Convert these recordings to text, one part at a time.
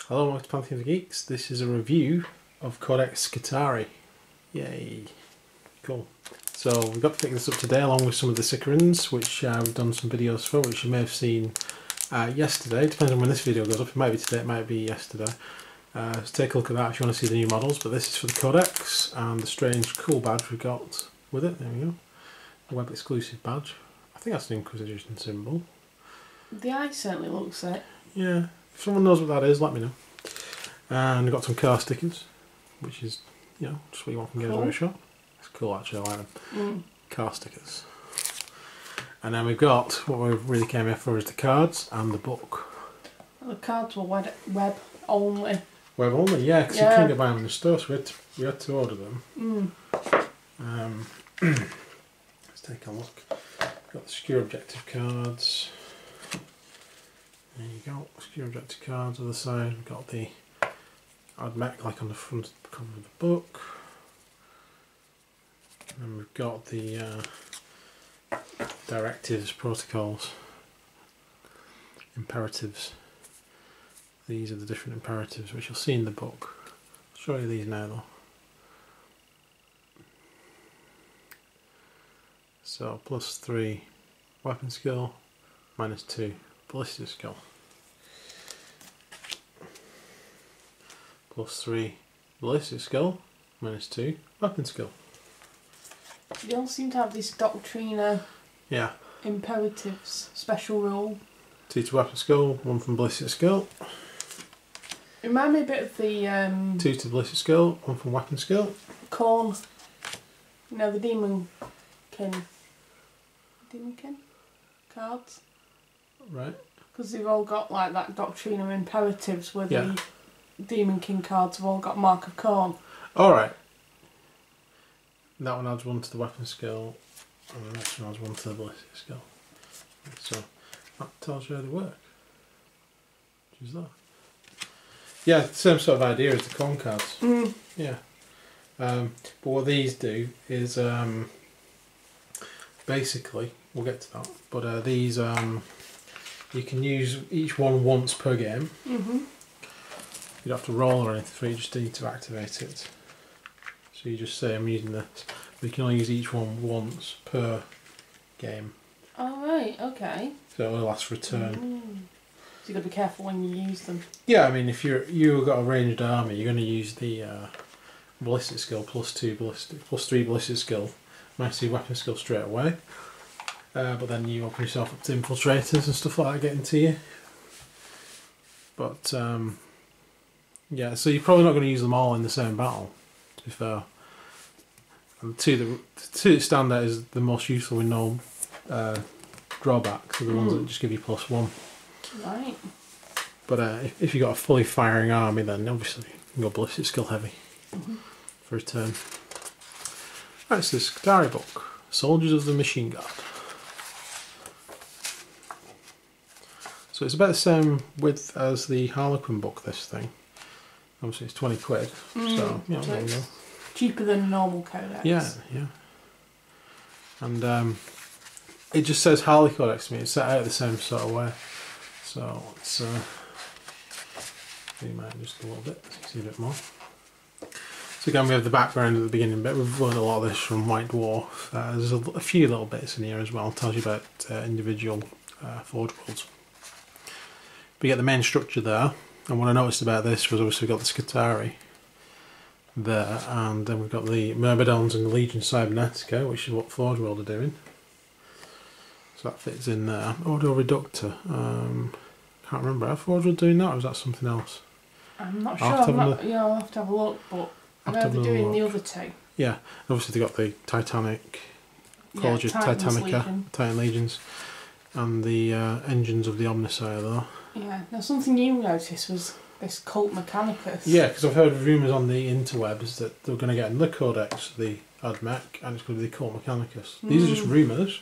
Hello and welcome to Pantheon of the Geeks. This is a review of Codex Skitarii. Yay! Cool. So we've got to pick this up today along with some of the Sicarins, which we've done some videos for, which you may have seen yesterday. Depends on when this video goes up. It might be today, it might be yesterday. So take a look at that if you want to see the new models. But this is for the Codex and the strange cool badge we've got with it. There we go. The web exclusive badge. I think that's an Inquisition symbol. The eye certainly looks it. Yeah. If someone knows what that is, let me know. And we've got some car stickers, which is, you know, just what you want from Games Workshop. It's cool actually, I like them. Car stickers. And then we've got, what we really came here for is the cards and the book. Well, the cards were web only. Web only, yeah, because you couldn't get by them in the store, so we had to order them. Let's take a look. Got the secure objective cards. There you go, secure objective cards on the side. We've got the AdMech like on the front cover of the book. And then we've got the directives, protocols, imperatives. These are the different imperatives which you'll see in the book. I'll show you these now though. So +3 weapon skill, -2 ballistic skill. +3 ballistic skill, -2 weapon skill. They all seem to have this Doctrina imperatives special rule. 2 to weapon skill, 1 from ballistic skill. Remind me a bit of the 2 to ballistic skill, 1 from weapon skill. Corn. You know, the Demonkin cards. Right. Because they've all got like that Doctrina imperatives where the Demonkin cards have all got Mark of Corn. Alright. That one adds 1 to the weapon skill and the next one adds 1 to the ballistic skill. So that tells you how they work. Which is that. Yeah, same sort of idea as the corn cards. Yeah. But what these do is basically, we'll get to that, but these you can use each one once per game. You don't have to roll or anything for it, you just need to activate it. So you just say I'm using this, but you can only use each one once per game. Oh right, okay. So it'll last for a turn. So you've got to be careful when you use them. Yeah, I mean if you've got a ranged army, you're going to use the ballistic skill +3 ballistic skill, -2 weapon skill straight away. But then you open yourself up to infiltrators and stuff like that getting to you. But yeah, so you're probably not going to use them all in the same battle, to be fair. And the two that stand out as the most useful with no drawbacks are the ones that just give you +1. Right. But if you've got a fully firing army, then obviously you can go ballistic skill heavy for a turn. Right, so the Skitarii book, Soldiers of the Machine Guard. So it's about the same width as the Harlequin book, this thing. Obviously it's 20 quid, so you know, there you go. Cheaper than normal Codex. Yeah, yeah. And it just says Harley Codex to me, it's set out the same sort of way. So let's zoom out just a little bit, so you can see a bit more. So again we have the background at the beginning bit, we've learned a lot of this from White Dwarf. There's a few little bits in here as well, it tells you about individual Forge Worlds. But you get the main structure there, and what I noticed about this was obviously we've got the Skitarii there, and then we've got the Myrmidons and the Legion Cybernetica, which is what Forge World are doing. So that fits in there. Audio Reductor, can't remember, are Forge World doing that or is that something else? I'm not sure, I'll have to have a look, but I know they're doing the other two. Yeah, obviously they've got the Titanic, College of Titanica, Titan Legions, and the engines of the Omnissiah there. Yeah, now something you noticed was this Cult Mechanicus. Yeah, because I've heard rumours on the interwebs that they're going to get in the Codex, the AdMech, and it's going to be the Cult Mechanicus. These are just rumours,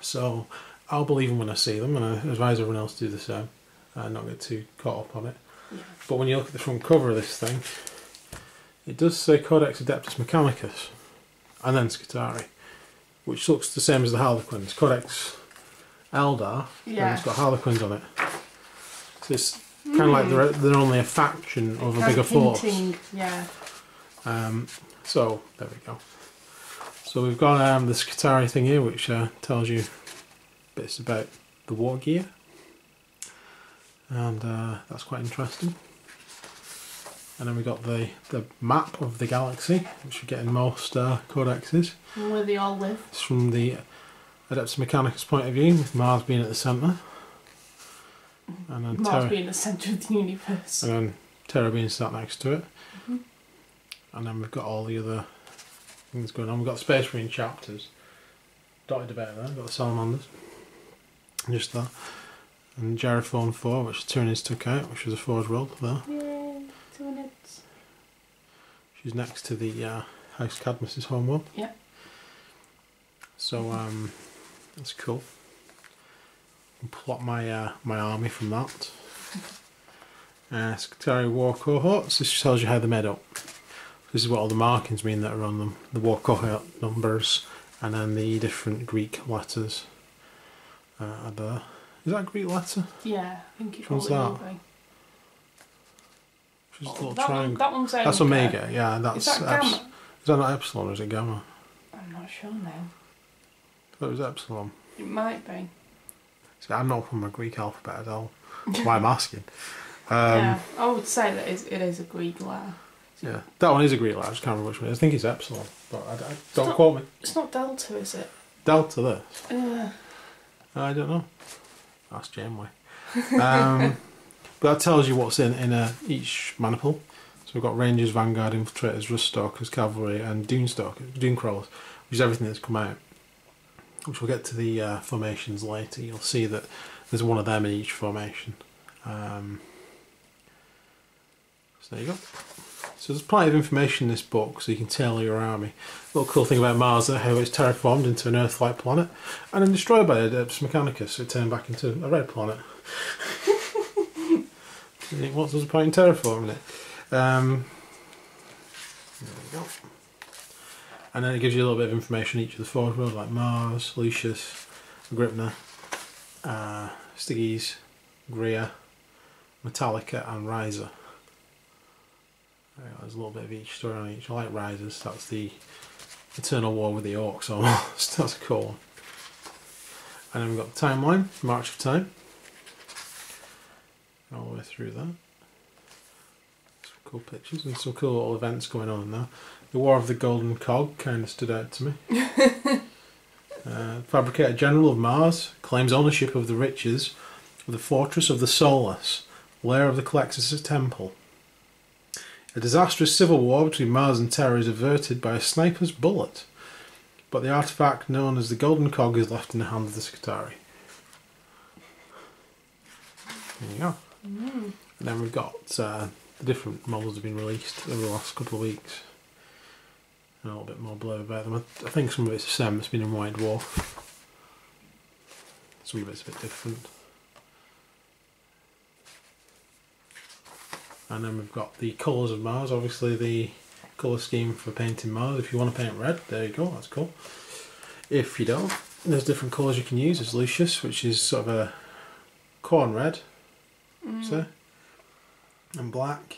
so I'll believe them when I see them, and I advise everyone else to do the same, and not get too caught up on it. Yeah. But when you look at the front cover of this thing, it does say Codex Adeptus Mechanicus, and then Skitarii, which looks the same as the Harlequins. Codex Eldar, and it's got Harlequins on it. So it's Kind of like they're only a faction of a bigger force. Yeah. So there we go. So we've got the Skitarii thing here, which tells you bits about the war gear, and that's quite interesting. And then we got the map of the galaxy, which you get in most codexes. And where they all live. It's from the Adeptus Mechanicus point of view, with Mars being at the centre. And then Mars being the centre of the universe. And then Terra being sat next to it. And then we've got all the other things going on. We've got Space Marine chapters dotted about there. We've got the Salamanders. Just that. And Geriphone 4, which Tyranids took out, which was a Forge World there. Yay, Tyranids. She's next to the House Cadmus's homeworld. Yeah. So that's cool. I'll plot my my army from that. Skitarii War Cohorts. This tells you how they're made up. This is what all the markings mean that are on them. The War Cohort numbers and then the different Greek letters are there. Is that a Greek letter? Yeah, I think it Which one's probably that? will be. Which is a little that triangle. that one's Omega. That's Omega, yeah. That's Is that Gamma? Is that not Epsilon or is it Gamma? I'm not sure now. I thought it was Epsilon. It might be. See, I'm not from a Greek alphabet at all. That's why I'm asking. Yeah, I would say that it is a Greek letter. Yeah, that one is a Greek letter. I just can't remember which one it is. I think it's Epsilon, but I don't quote me. It's not Delta, is it? Delta this? I don't know. Ask Janeway. But that tells you what's in each maniple. So we've got Rangers, Vanguard, Infiltrators, Rust Stalkers, Cavalry, and Dune Crawlers, which is everything that's come out. Which we'll get to the formations later. You'll see that there's one of them in each formation. So there you go. So there's plenty of information in this book, so you can tailor your army. A little cool thing about Mars is how it's terraformed into an Earth-like planet, and then destroyed by Adeptus Mechanicus, so it turned back into a red planet. What's the point in terraforming it? There we go. And then it gives you a little bit of information on each of the Forge worlds, like Mars, Lucius, Agrippina, Styges, Gria, Metallica, and Riser. There's a little bit of each story on each. I like Risers. That's the eternal war with the orcs almost. That's a cool one. And then we've got the timeline, March of Time. All the way through that. Some cool pictures and some cool little events going on in there. The War of the Golden Cog kind of stood out to me. Fabricator General of Mars claims ownership of the riches of the Fortress of the Soulless, lair of the Calexis Temple. A disastrous civil war between Mars and Terra is averted by a sniper's bullet, but the artifact known as the Golden Cog is left in the hands of the Skitarii. There you go. And then we've got the different models that have been released over the last couple of weeks. And a little bit more blurb about them. I think some of it's the same that's been in White Dwarf. Some of it's a bit different. And then we've got the colours of Mars, obviously the colour scheme for painting Mars. If you want to paint red, there you go, that's cool. If you don't, there's different colours you can use. There's Lucius, which is sort of a corn red, so, and black.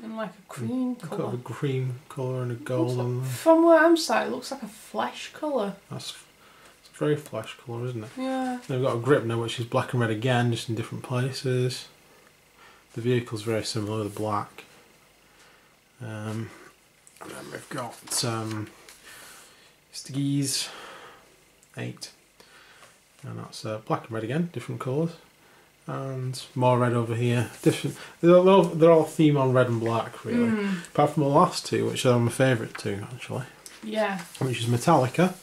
And like a cream colour. Got a cream colour and a gold on there. From where I'm sat, it looks like a flesh colour. It's a very flesh colour, isn't it? Yeah. Then we've got a Agrippina, which is black and red again, just in different places. The vehicle's very similar, the black. And then we've got Styges 8. And that's black and red again, different colours. And more red over here. Different. They're all theme on red and black, really. Apart from the last two, which are my favourite two, actually. Yeah. Which is Metallica,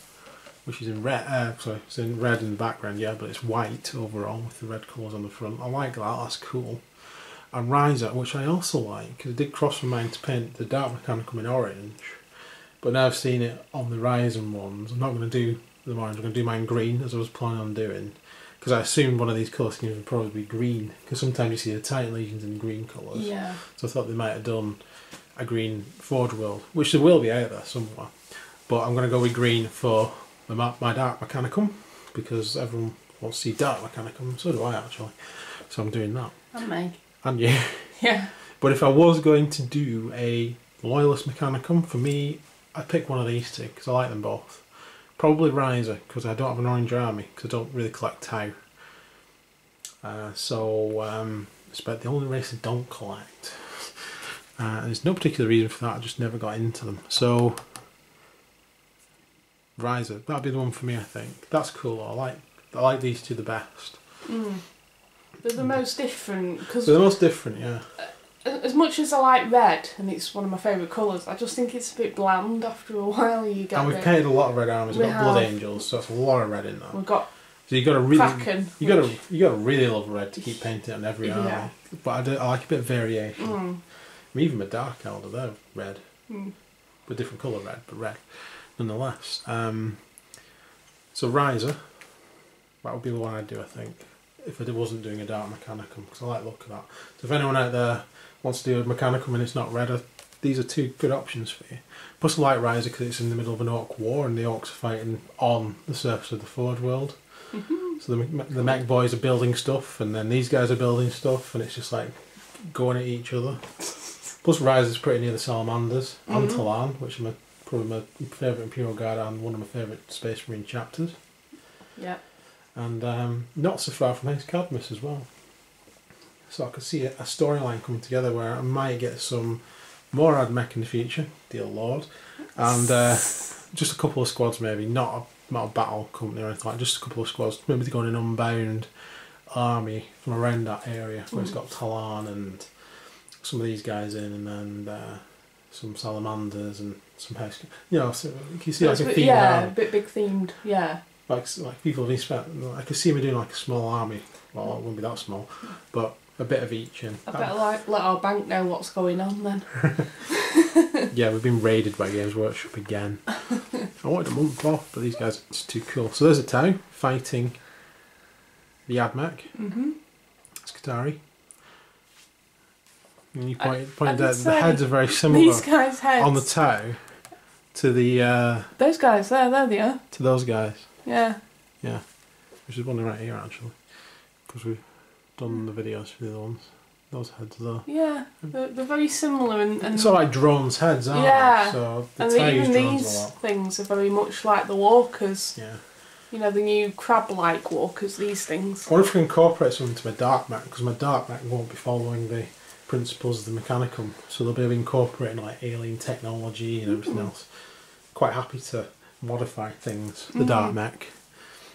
which is in red. Sorry, it's in red in the background, yeah, but it's white overall with the red colours on the front. I like that. That's cool. And Riser, which I also like, because I did cross my mind to paint the Dark Mechanicum in orange, but now I've seen it on the Ryzen ones. I'm not going to do the orange. I'm going to do mine green, as I was planning on doing. Because I assumed one of these colour schemes would probably be green, because sometimes you see the Titan Legions in green colours. Yeah. So I thought they might have done a green Forge World, which there will be out there somewhere. But I'm going to go with green for my Dark Mechanicum, because everyone wants to see Dark Mechanicum, so do I actually. So I'm doing that. And me. And you. Yeah. But if I was going to do a Loyalist Mechanicum, for me, I'd pick one of these two, because I like them both. Probably Riser, because I don't have an orange army, because I don't really collect Tau. It's about the only race I don't collect. And there's no particular reason for that, I just never got into them. So, Riser, that'd be the one for me, I think. That's cool, I like these two the best. Mm. They're the most different. Cause They're the most different, yeah. As much as I like red, and it's one of my favourite colours, I just think it's a bit bland after a while. You get. And we've painted a lot of red armies. We've got Blood Angels, so that's a lot of red in there. We've got. So you got to really, Kraken, you got to really love red to keep painting it on every army. Yeah. But I like a bit of variation. Mm. I mean, even my Dark Elder, they're red, Mm. with different colour red, but red nonetheless. So Riser, that would be the one I'd do, I think, if I wasn't doing a Dark Mechanicum, because I like the look of that. So if anyone out there wants to do a Mechanicum and it's not red, these are two good options for you. Plus I like Riser because it's in the middle of an Orc war and the Orcs are fighting on the surface of the Forge world. Mm-hmm. So the mech boys are building stuff and then these guys are building stuff and it's just like going at each other. Plus Riser's pretty near the Salamanders and Talan, which are probably my favourite Imperial Guard and one of my favourite Space Marine chapters. Yeah. And not so far from Ace Cadmus as well. So I could see a storyline coming together where I might get some more ad mech in the future, dear Lord, and just a couple of squads maybe, not a battle company or anything like that, just a couple of squads, maybe going in Unbound army from around that area where it's got Talan and some of these guys in and some Salamanders and some House, you know, so you can see like a theme. Yeah, a bit big themed, yeah. Like people have been spent, I could see me doing like a small army, well it wouldn't be that small, but a bit of each. And I better let our bank know what's going on then. yeah, we've been raided by Games Workshop again. I wanted a month off, but these guys are just too cool. So there's a Tau fighting the Admech, Skitarii. And you pointed out the heads are very similar. These guys' heads on the Tau to the those guys there they are. To those guys. Yeah. Yeah. Which is one right here actually, because we've done the videos for the other ones. Those heads there. Yeah, they're very similar and it's all like drones' heads, aren't yeah. they? So the and even these things are very much like the walkers. Yeah. You know, the new crab-like walkers, these things. I wonder if I can incorporate something to my Dark Mech, because my Dark Mech won't be following the principles of the Mechanicum, so they'll be incorporating like alien technology and everything else. Quite happy to modify things. The Dark Mech.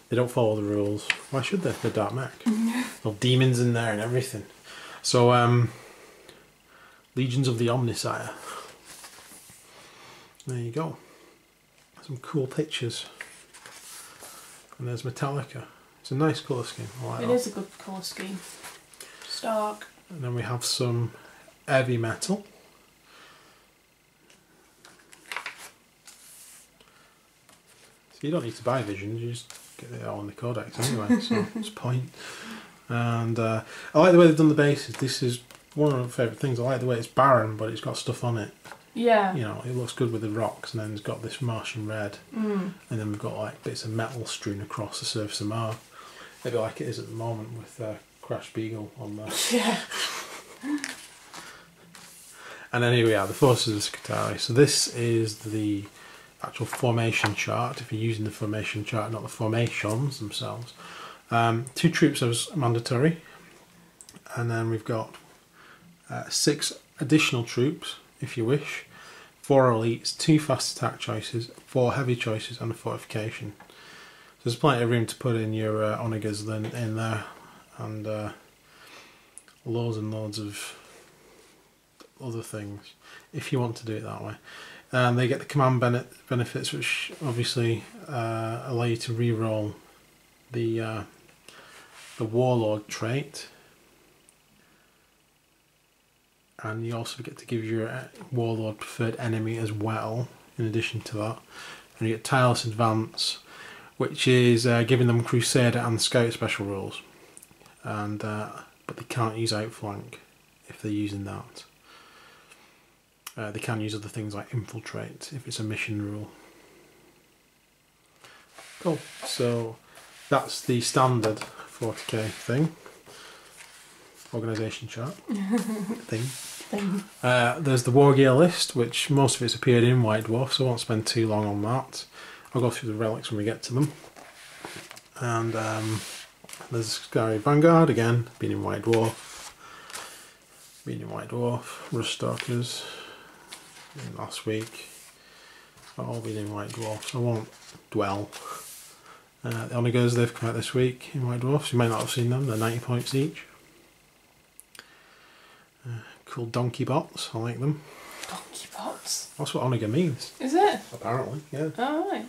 They don't follow the rules. Why should they? The Dark Mech. There's demons in there and everything. So, Legions of the Omnisire. There you go. Some cool pictures. And there's Metallica. It's a nice colour scheme. I like It that. is a good colour scheme. Stark. And then we have some heavy metal. So you don't need to buy Visions, you just get it all on the Codex anyway, so it's point. And I like the way they've done the bases. This is one of my favourite things. I like the way it's barren, but it's got stuff on it. Yeah. You know, it looks good with the rocks, and then it's got this Martian red. And then we've got like bits of metal strewn across the surface of Mars. Maybe like it is at the moment with Crash Beagle on there. Yeah. And then here we are, the Forces of Skitarii. So this is the actual formation chart, if you're using the formation chart, not the formations themselves. 2 troops as mandatory, and then we've got 6 additional troops, if you wish, 4 elites, 2 fast attack choices, 4 heavy choices, and a fortification. So there's plenty of room to put in your onagers then in there, and loads and loads of other things, if you want to do it that way. They get the command benefits, which obviously allow you to re-roll the warlord trait, and you also get to give your warlord preferred enemy as well. In addition to that, and you get tireless advance, which is giving them Crusader and Scout special rules, and but they can't use outflank if they're using that. They can use other things like infiltrate if it's a mission rule. Cool. So that's the standard 40k thing. organisation chart thing. Thing. There's the war gear list, which most of it's appeared in White Dwarf, so I won't spend too long on that. I'll go through the relics when we get to them. And there's Skitarii Vanguard, again, been in White Dwarf. Rust Stalkers, last week. All been in White Dwarf, so I won't dwell. The Onagers, they've come out this week in White Dwarfs. You might not have seen them, they're 90 points each. Cool donkey bots, I like them. Donkey bots? That's what Onager means. Is it? Apparently, yeah. Oh, right.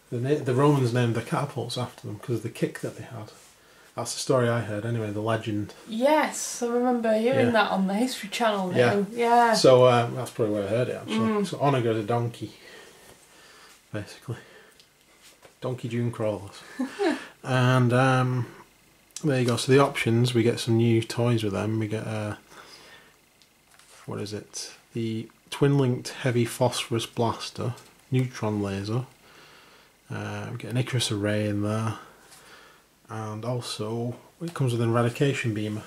The Romans named their catapults after them because of the kick that they had. That's the story I heard anyway, the legend. Yes, I remember hearing that on the History Channel now. Yeah. So that's probably where I heard it actually. So Onager is a donkey, basically. Donkey Dune crawlers. And there you go. So the options, we get some new toys with them. We get what is it? The twin-linked heavy phosphorus blaster, neutron laser. We get an Icarus array in there, and also it comes with an eradication beamer.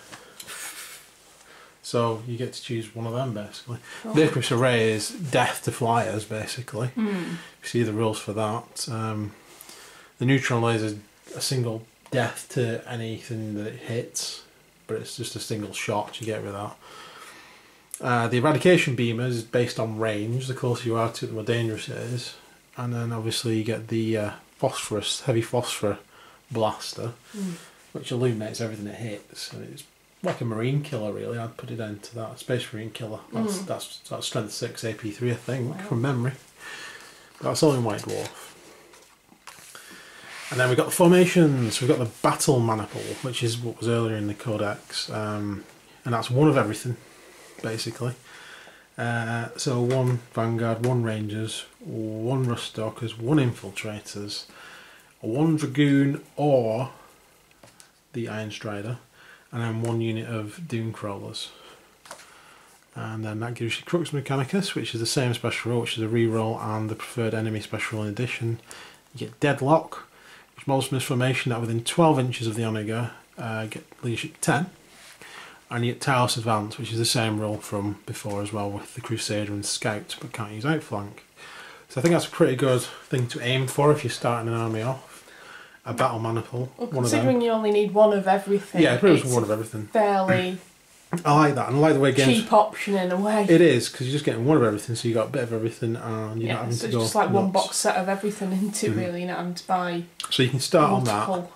So you get to choose one of them basically. Oh. The Icarus array is death to flyers basically. You see the rules for that. The neutron laser is a single death to anything that it hits, but it's just a single shot, you get rid of that. The eradication beamer is based on range. The closer you are to it, the more dangerous it is. And then obviously you get the heavy phosphor blaster, which illuminates everything it hits. And it's like a marine killer really, I'd put it down to that. Space marine killer. That's strength 6 AP3 I think, from memory. But that's all in White Dwarf. And then we've got the formations. We've got the battle maniple, which is what was earlier in the Codex. And that's one of everything, basically. So 1 Vanguard, 1 Rangers, 1 Rust Stalkers, 1 Infiltrators, 1 Dragoon or the Iron Strider, and then 1 unit of Doom Crawlers. And then that gives you Crux Mechanicus, which is the same special rule, which is a reroll and the preferred enemy special rule in addition. You get Deadlock, which molds from this formation that within 12 inches of the Onager get leadership 10. And you get Talos Advance, which is the same rule from before as well with the Crusader and Scout, but can't use Outflank. So I think that's a pretty good thing to aim for if you're starting an army off. A battle maniple, well, one of them. Considering you only need one of everything. Yeah, pretty much one of everything. Fairly I like that, and I like the way games... cheap option in a way. It is, because you're just getting one of everything, so you got a bit of everything, and you're not having to go it's just like nuts. one box set of everything into really, you're not having to buy So you can start multiple. on that.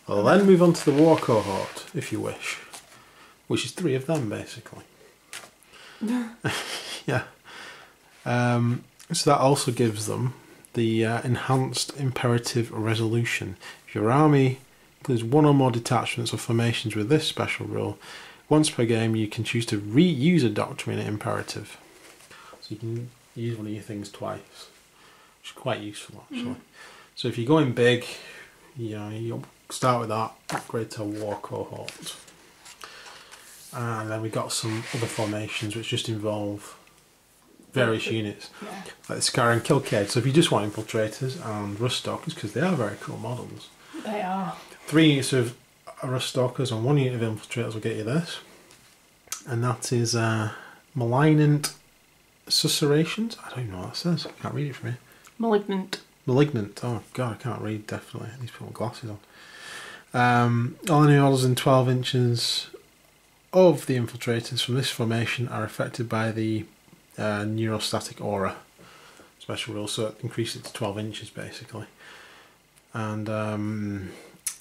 Well, then move on to the War Cohort, if you wish. Which is 3 of them, basically. Yeah. So that also gives them the enhanced imperative resolution. If your army includes 1 or more detachments or formations with this special rule, once per game you can choose to reuse a doctrine imperative. So you can use one of your things twice, which is quite useful actually. So if you're going big, you'll start with that, upgrade to a War Cohort. And then we got some other formations which just involve various units, like the Skitarii and Kilcade. So if you just want Infiltrators and Rust Stalkers, because they are very cool models. They are. 3 units of Rust Stalkers and 1 unit of Infiltrators will get you this. And that is Malignant Susurrations. I don't even know what that says. I can't read it from here. Malignant. Oh god, I can't read definitely. I need to put my glasses on. All enemy models in 12 inches of the Infiltrators from this formation are affected by the neurostatic aura special rule, so it increases it to 12 inches basically. And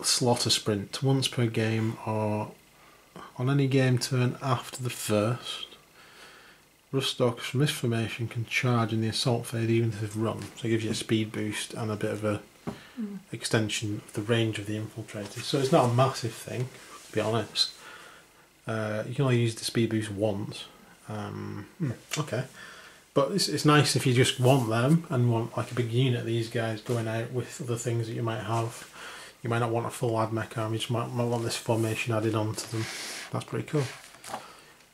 slaughter sprint once per game or on any game turn after the first. Rust Stalkers from this formation can charge in the assault phase even if they've run, so it gives you a speed boost and a bit of a extension of the range of the Infiltrators. So it's not a massive thing, to be honest. You can only use the speed boost once. Okay, but it's nice if you just want them and want like a big unit of these guys going out with other things that you might have. You might not want a full AdMech army, you just might want this formation added on to them. That's pretty cool.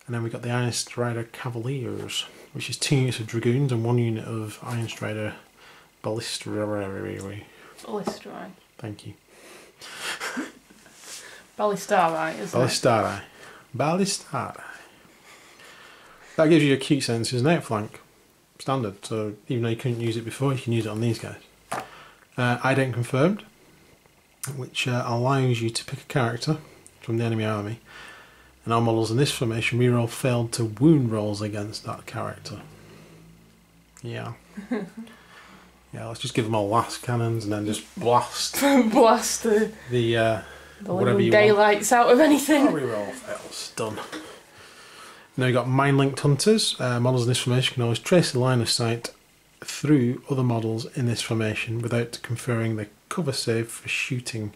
And then we got the Iron Strider Cavaliers, which is 2 units of Dragoons and 1 unit of Iron Strider Ballistarii. Thank you. Ballistarii, isn't it? Ballistarii. Ballista. That gives you acute senses and outflank. Standard, so even though you couldn't use it before, you can use it on these guys. Ident confirmed, which allows you to pick a character from the enemy army, and our models in this formation reroll failed to wound rolls against that character. Yeah. Yeah, let's just give them all last cannons and then just blast blast the whatever you daylights want. out of anything. Oh, reroll fails. Done. Now you've got mind-linked hunters. Models in this formation can always trace the line of sight through other models in this formation without conferring the cover save for shooting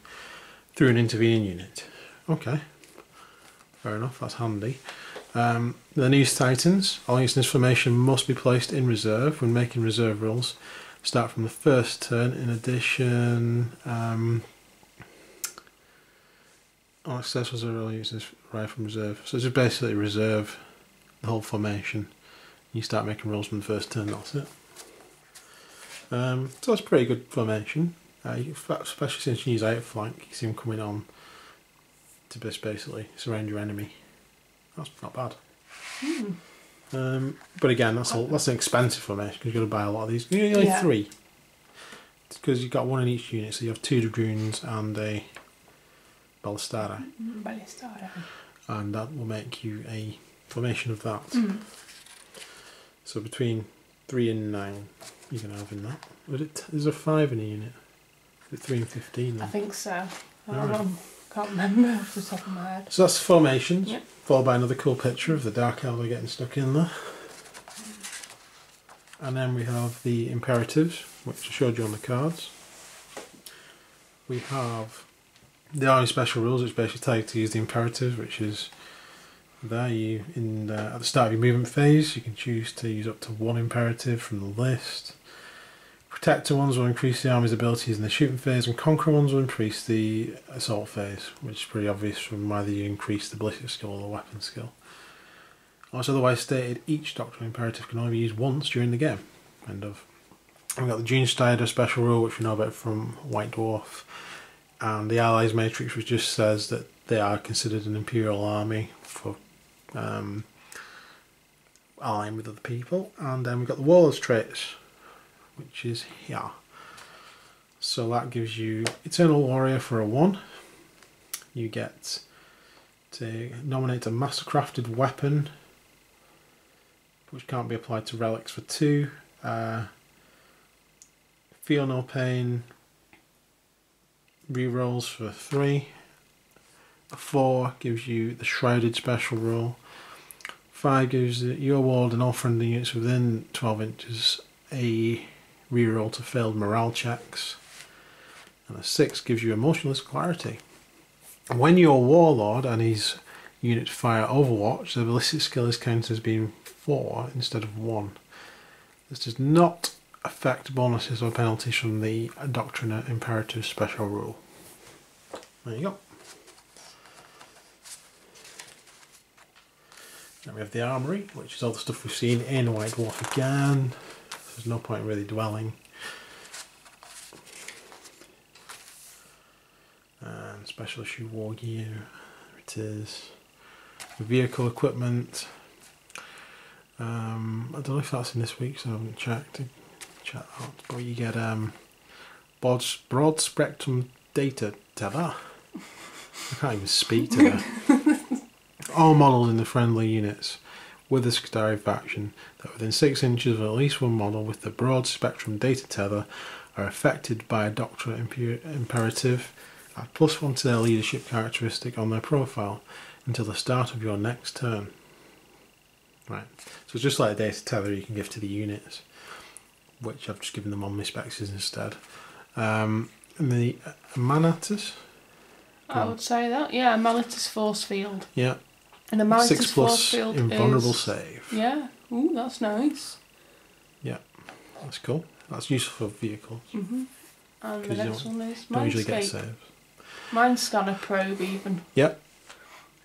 through an intervening unit. Okay, fair enough, that's handy. The News Titans. All units in this formation must be placed in reserve when making reserve rolls. Start from the first turn. In addition, all successful roll uses arrive from reserve. So just basically reserve the whole formation. You start making rolls from the first turn, that's it. So that's a pretty good formation, especially since you use outflank. You see them coming on to just basically surround your enemy. That's not bad. But again, that's an expensive formation because you've got to buy a lot of these. You only need 3. It's because you've got 1 in each unit, so you have 2 dragoons and a ballista. And that will make you a formation of that. So between 3 and 9 you can have in that. Is there 5 in a unit? Is it 3 and 15 then? I think so. I don't know. Can't remember off the top of my head. So that's the formations, followed by another cool picture of the Dark Elder getting stuck in there. And then we have the imperatives, which I showed you on the cards. We have the Army Special Rules, which basically tell you to use the imperatives, which is there. At the start of your movement phase, you can choose to use up to 1 imperative from the list. Protector ones will increase the army's abilities in the shooting phase, and Conqueror ones will increase the assault phase, which is pretty obvious from whether you increase the ballistic skill or the weapon skill. As otherwise stated, each doctrinal imperative can only be used once during the game. End of. We've got the Junesteiner special rule, which we know about from White Dwarf, and the Allies Matrix, which just says that they are considered an Imperial army for allying with other people. And then we've got the Warlord's traits, which is here. So that gives you Eternal Warrior for a 1. You get to nominate a mastercrafted weapon, which can't be applied to relics, for 2. Feel No Pain rerolls for 3. A 4 gives you the Shrouded special rule. 5 gives your ward and all friendly units within 12 inches a reroll to failed morale checks. And a 6 gives you Emotionless Clarity. When your Warlord and his units fire Overwatch, the ballistic skill is counted as being 4 instead of 1. This does not affect bonuses or penalties from the Doctrina Imperative special rule. There you go. Then we have the Armoury, which is all the stuff we've seen in White Dwarf again. There's no point really dwelling. And special issue war gear, there it is. Vehicle equipment. I don't know if that's in this week, so I haven't checked out. But you get broad spectrum data tether. I can't even speak today. All models in the friendly units with the Skitarii faction that are within 6 inches of at least one model with the broad spectrum data tether are affected by a Doctrine Imperative. Add +1 to their leadership characteristic on their profile until the start of your next turn. Right, so it's just like a data tether you can give to the units, which I've just given them on my specs instead. And the Manatus? I would say that, yeah, Manatus Force Field. Yeah. And the Manatus 6+ Force Field invulnerable is... save. Yeah, ooh, that's nice. Yeah, that's cool. That's useful for vehicles. And the next one is Don't usually get Mindscape. saves. Mind Scanner Probe even. Yep.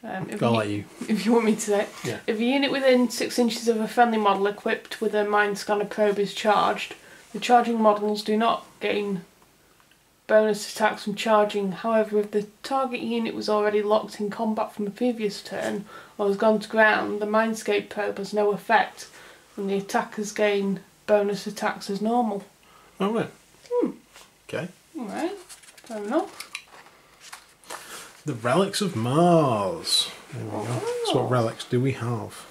I'll let you. If you want me to say. Yeah. If a unit within 6 inches of a friendly model equipped with a Mind Scanner Probe is charged, the charging models do not gain bonus attacks from charging. However, if the target unit was already locked in combat from a previous turn or has gone to ground, the Mindscape probe has no effect, and the attackers gain bonus attacks as normal. Oh, right. Okay. Alright, fair enough. The Relics of Mars. There we go. So what relics do we have?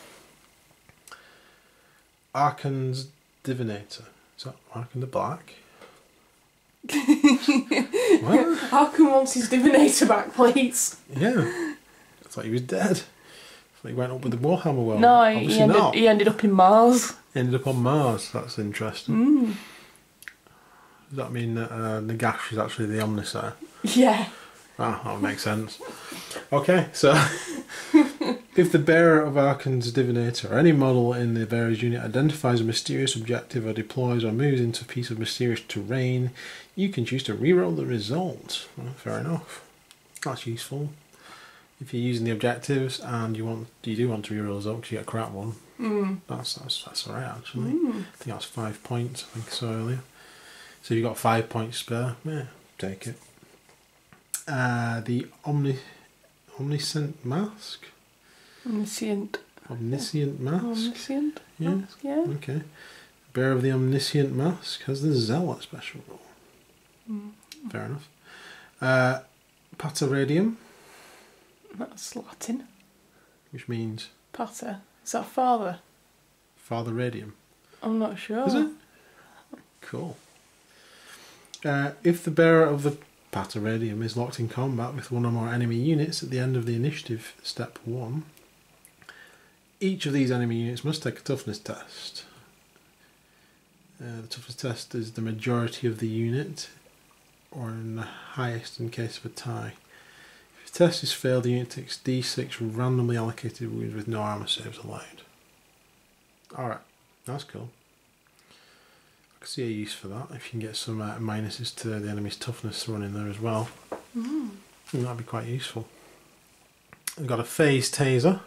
Arkan's Divinator. Is that Arkan the Black? What? Arkan wants his Divinator back, please. Yeah. I thought he was dead. I thought he went up with the Warhammer world. No, Obviously he ended up in Mars. He ended up on Mars. That's interesting. Mm. Does that mean that Nagash is actually the Omnisaur? Yeah. Ah, that would make sense. Okay, so if the bearer of Arkan's Divinator or any model in the bearer's unit identifies a mysterious objective or deploys or moves into a piece of mysterious terrain, you can choose to reroll the result. Well, fair enough. That's useful. If you're using the objectives and you do want to reroll the result because you get a crap one, that's alright actually. I think that's 5 points, I think I saw earlier. So you've got 5 points spare, yeah, take it. The Omniscient Mask? Omniscient Mask? Omniscient Yeah. Mask, yeah. Okay. Bearer of the Omniscient Mask has the Zealot special rule. Fair enough. Pateradium, That's Latin. which means Pater. Is that father? Father Radium. I'm not sure. Is it? Cool. If the bearer of the Pateradium is locked in combat with one or more enemy units at the end of the initiative step 1, each of these enemy units must take a toughness test. The toughness test is the majority of the unit, or in the highest in case of a tie. If the test is failed, the unit takes d6 randomly allocated wounds with no armour saves allowed. Alright, that's cool. I can see a use for that if you can get some minuses to the enemy's toughness thrown in there as well. I think that'd be quite useful. We've got a phase taser.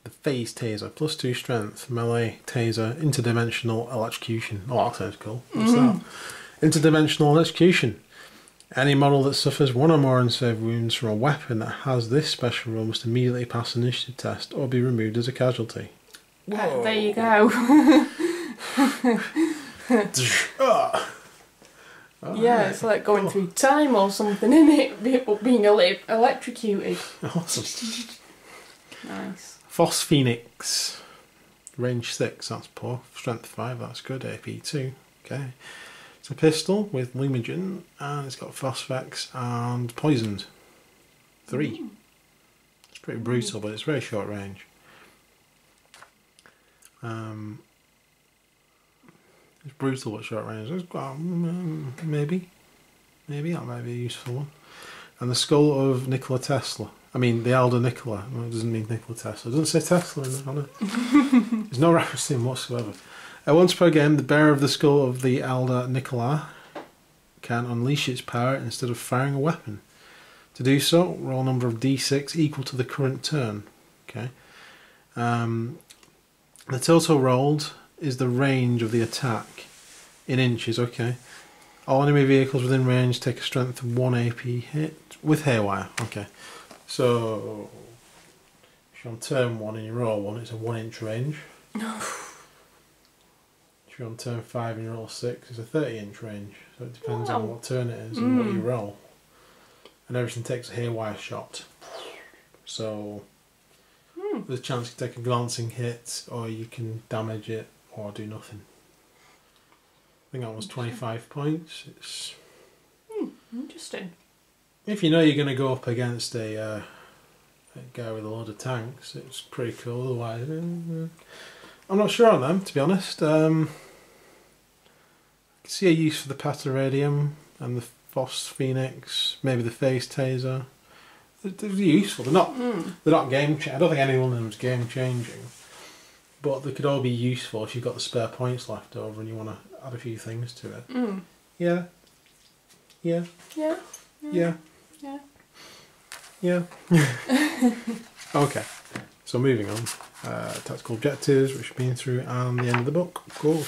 The phase taser, +2 strength, melee taser, interdimensional electrocution. Oh, that sounds cool. What's that? Interdimensional electrocution. Any model that suffers one or more unsaved wounds from a weapon that has this special rule must immediately pass an initiative test or be removed as a casualty. There you go. Yeah, it's like going through time or something, isn't it? Being electrocuted. Awesome. Nice. Phosphoenix. Range 6, that's poor. Strength 5, that's good. AP 2. Okay. It's a pistol with Lumigen, and it's got Phosphex and Poisoned. 3. It's pretty brutal, but it's very short range. It's brutal but short range. Maybe that might be a useful one. And the skull of Nikola Tesla. I mean, the elder Nikola. Well, it doesn't mean Nikola Tesla. It doesn't say Tesla in it, on it. There's no reference to him whatsoever. Once per game, the bearer of the skull of the elder Nikola can unleash its power instead of firing a weapon. To do so, roll a number of d6 equal to the current turn. Okay. The total rolled is the range of the attack in inches. Okay. All enemy vehicles within range take a strength of 1 AP hit with haywire. Okay. So if you're on turn 1 and you roll 1, it's a 1 inch range. If you're on turn 5 and you roll 6, it's a 30 inch range. So it depends on what turn it is and what you roll. And everything takes a haywire shot. So there's a chance you can take a glancing hit, or you can damage it, or do nothing. I think that was 25 points. It's Interesting. if you know you're going to go up against a guy with a load of tanks, it's pretty cool. Otherwise, I'm not sure on them, to be honest. I can see a use for the Pateradium and the Phosphoenix, maybe the Phase Taser. They're useful. They're not game changing. I don't think any one of them is game changing, but they could all be useful if you've got the spare points left over and you want to add a few things to it. Yeah. Okay, so moving on. Tactical objectives, which we've been through, and the end of the book. Cool.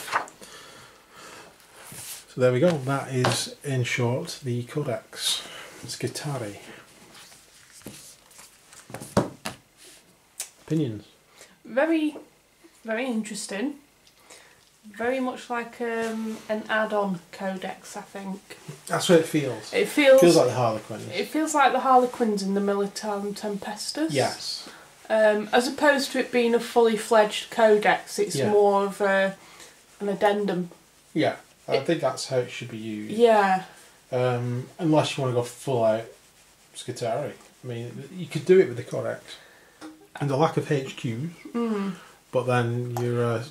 So there we go. That is, in short, the Codex Skitarii. Opinions? Very, very interesting. Very much like an add-on codex, I think. That's what it feels. It feels like the Harlequins. It feels like the Harlequins in the Militarum Tempestus. Yes. As opposed to it being a fully fledged codex, it's more of an addendum. Yeah, I think that's how it should be used. Yeah. Unless you want to go full out Skitarii. I mean, you could do it with the Codex. And the lack of HQs. But then your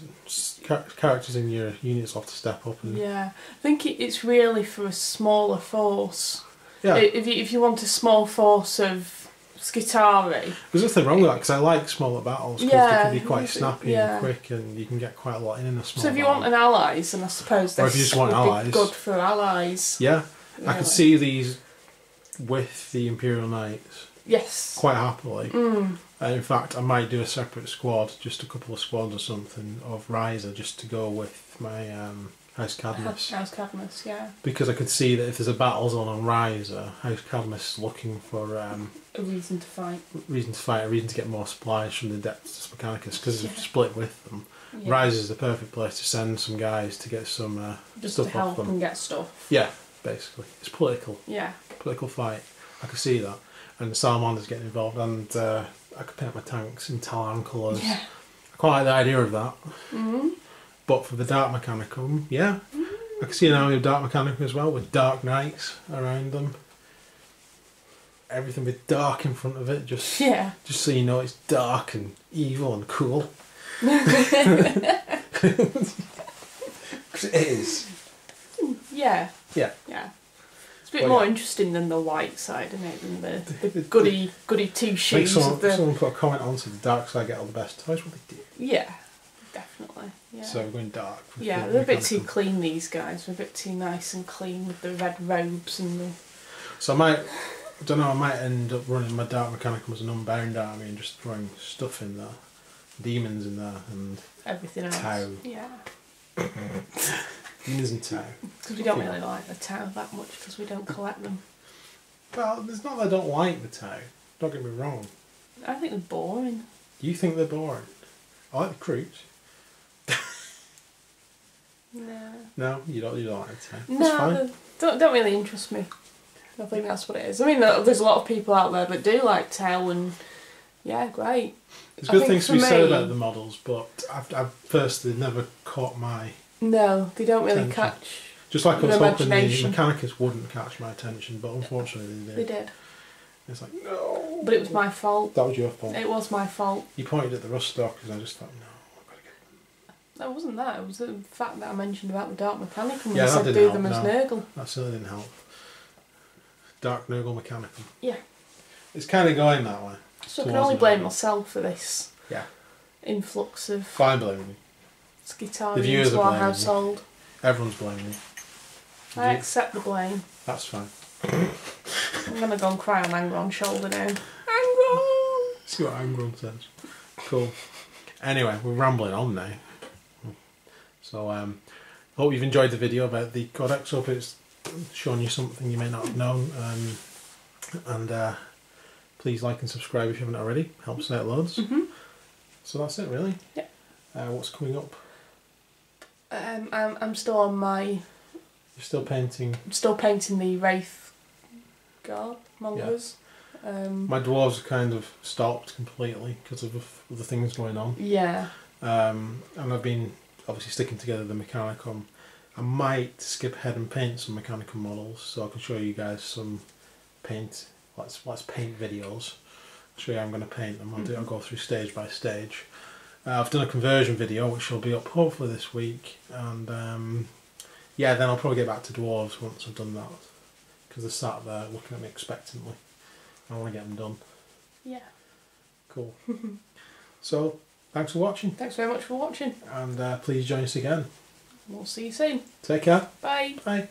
characters in your units have to step up. And yeah, I think it's really for a smaller force. Yeah. If you want a small force of Skitarii. There's nothing wrong with that because I like smaller battles because they can be quite snappy and quick, and you can get quite a lot in a small. So if you battle. want an allies, then I suppose or if you just want allies, good for allies. Yeah, really. I could see these with the Imperial Knights. Yes. Quite happily. In fact, I might do a separate squad, just a couple of squads or something, of Riser, just to go with my House Cadmus. House Cadmus, yeah. Because I could see that if there's a battle zone on Riser, House Cadmus is looking for a reason to fight. A reason to get more supplies from the Depths Mechanicus, because they've split with them. Yeah. Riser is the perfect place to send some guys to get some just stuff to help off them. and get stuff. Yeah, basically. It's political. Yeah. Political fight. I could see that. And the Salamander's getting involved, and I could paint my tanks in Talon colours. Yeah. I quite like the idea of that. But for the Dark Mechanicum, yeah. I could see an army of Dark Mechanicum as well, with Dark Knights around them. Everything with dark in front of it, just so you know it's dark and evil and cool. Because it is. Yeah. Yeah. Yeah. It's a bit more interesting than the white side, isn't it? Than the goody two shoes. Someone put a comment onto the dark side get all the best toys. What they do? Yeah, definitely. Yeah. So we're going dark. Yeah, they're a bit too clean. These guys. They're a bit too nice and clean with the red robes and the. So I might end up running my Dark Mechanicum as an unbound army and just throwing stuff in there, demons in there, and everything else. Tau. Yeah. Demons and Tau. Because we don't really like the Tau that much because we don't collect them. Well, it's not that I don't like the Tau. Don't get me wrong. I think they're boring. You think they're boring? I like the Croots. No. No, you don't like the Tau. No, don't really interest me. I think that's what it is. I mean, there's a lot of people out there that do like Tau, and yeah, great. There's good things to be said about the models, but I've personally never caught my. No, they don't really attention. catch. Just like I was hoping the imagination. Mechanicus wouldn't catch my attention, but unfortunately they did. They did. It's like, no. But it was my fault. That was your fault. It was my fault. You pointed at the rust stalkers and I just thought, no, I've got to get them. That wasn't that. It was the fact that I mentioned about the Dark Mechanicum and Yeah, I that said didn't do help, them as no. Nurgle. That certainly didn't help. Dark Nurgle Mechanicum. Yeah. It's kind of going that way. So I can only blame myself for this. Yeah. Influx of Fine blaming me. Skitarii into our household. Everyone's blaming me. I accept the blame. That's fine. I'm going to go and cry on Angron's shoulder now. Angron! See what Angron says. Cool. Anyway, we're rambling on now. So, hope you've enjoyed the video about the Codex. Hope it's shown you something you may not have known. And please like and subscribe if you haven't already. Helps out loads. So that's it, really. Yeah. What's coming up? I'm still on my. You're still painting. I'm still painting the Wraith Guard mongrels. Yeah. My dwarves are kind of stopped completely because of the things going on. Yeah. And I've been obviously sticking together the Mechanicum. I might skip ahead and paint some Mechanicum models, so I can show you guys some paint. Let's paint videos. I'll show you how I'm going to paint them. I'll go through stage by stage. I've done a conversion video which will be up hopefully this week, and yeah, then I'll probably get back to dwarves once I've done that, because they're sat there looking at me expectantly. I want to get them done. Yeah. Cool. So, thanks for watching. Thanks very much for watching. And please join us again. We'll see you soon. Take care. Bye. Bye.